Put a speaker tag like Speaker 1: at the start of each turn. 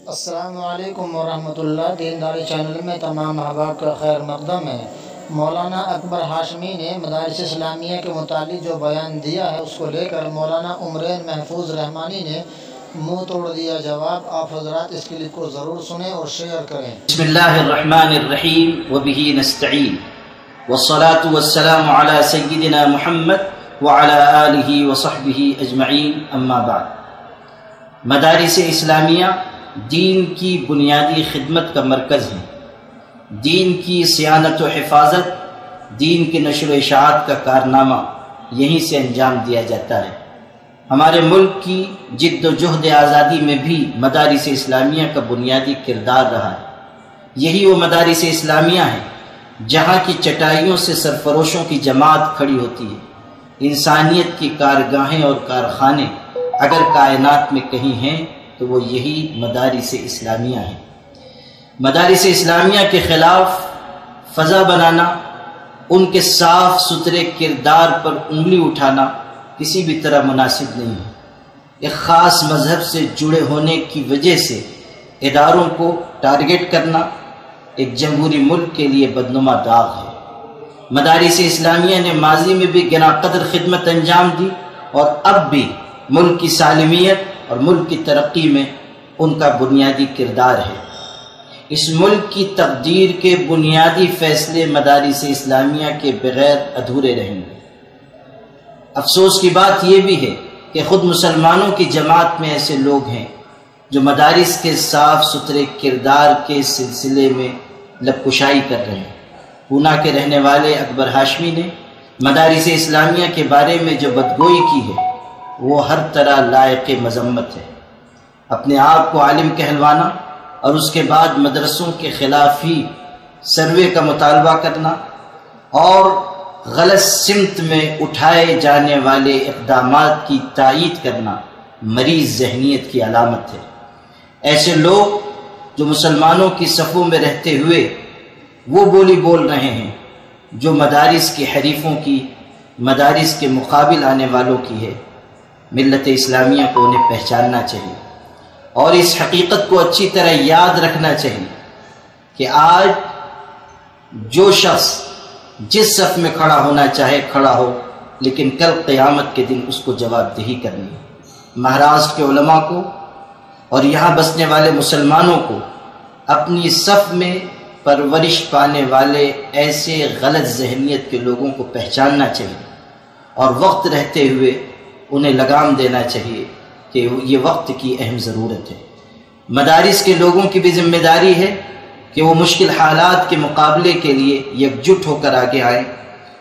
Speaker 1: السلام علیکم ورحمۃ اللہ۔ دینداری چینل میں تمام احباب کا خیر مقدم ہے۔ مولانا اکبر ہاشمی نے مدارس اسلامیہ کے متعلق جو بیان دیا ہے اس کو لے کر مولانا عمرین محفوظ رحمانی نے منہ توڑ دیا جواب۔ آپ حضرات اس کلپ کو ضرور سنیں اور شیئر کریں۔
Speaker 2: بسم اللہ الرحمن الرحیم وبہ نستعین والصلاة والسلام علی سیدنا محمد وعلی آلہ وصحبہ اجمعین، اما بعد۔ مدارس اسلامیہ دین کی بنیادی خدمت کا مرکز ہے۔ دین کی صیانت و حفاظت، دین کی نشر و اشاعت کا کارنامہ یہیں سے انجام دیا جاتا ہے۔ ہمارے ملک کی جد و جہد آزادی میں بھی مدارس اسلامیہ کا بنیادی کردار رہا ہے۔ یہی وہ مدارس اسلامیہ ہیں جہاں کی چٹائیوں سے سرفروشوں کی جماعت کھڑی ہوتی ہے۔ انسانیت کی کارگاہیں اور کارخانے اگر کائنات میں کہیں ہیں تو وہ یہی مدارس اسلامیہ ہیں۔ مدارس اسلامیہ کے خلاف فضا بنانا، ان کے صاف ستھرے کردار پر انگلی اٹھانا کسی بھی طرح مناسب نہیں ہے۔ ایک خاص مذہب سے جڑے ہونے کی وجہ سے اداروں کو ٹارگٹ کرنا ایک جمہوری ملک کے لیے بدنما داغ ہے۔ مدارس اسلامیہ نے ماضی میں بھی گنا قدر خدمت انجام دی اور اب بھی ملک کی سالمیت اور ملک کی ترقی میں ان کا بنیادی کردار ہے۔ اس ملک کی تقدیر کے بنیادی فیصلے مدارس اسلامیہ کے بغیر ادھورے رہیں گے۔ افسوس کی بات یہ بھی ہے کہ خود مسلمانوں کی جماعت میں ایسے لوگ ہیں جو مدارس کے صاف ستھرے کردار کے سلسلے میں لب کشائی کر رہے ہیں۔ پونا کے رہنے والے اکبر ہاشمی نے مدارس اسلامیہ کے بارے میں جو بدگوئی کی ہے وہ ہر طرح لائق مذمت ہے۔ اپنے آپ کو عالم کہلوانا اور اس کے بعد مدرسوں کے خلاف ہی سروے کا مطالبہ کرنا اور غلط سمت میں اٹھائے جانے والے اقدامات کی تائید کرنا مریض ذہنیت کی علامت ہے۔ ایسے لوگ جو مسلمانوں کی صفوں میں رہتے ہوئے وہ بولی بول رہے ہیں جو مدارس کے حریفوں کی، مدارس کے مقابل آنے والوں کی ہے، ملت اسلامیہ کو انہیں پہچاننا چاہیے اور اس حقیقت کو اچھی طرح یاد رکھنا چاہیے کہ آج جو شخص جس صف میں کھڑا ہونا چاہے کھڑا ہو، لیکن کل قیامت کے دن اس کو جواب دہی کرنی ہے۔ مہاراشٹر کے علماء کو اور یہاں بسنے والے مسلمانوں کو اپنی صف میں پرورش پانے والے ایسے غلط ذہنیت کے لوگوں کو پہچاننا چاہیے اور وقت رہتے ہوئے انہیں لگام دینا چاہیے کہ یہ وقت کی اہم ضرورت ہے۔ مدارس کے لوگوں کی بھی ذمہ داری ہے کہ وہ مشکل حالات کے مقابلے کے لیے یکجٹ ہو کر آگے آئیں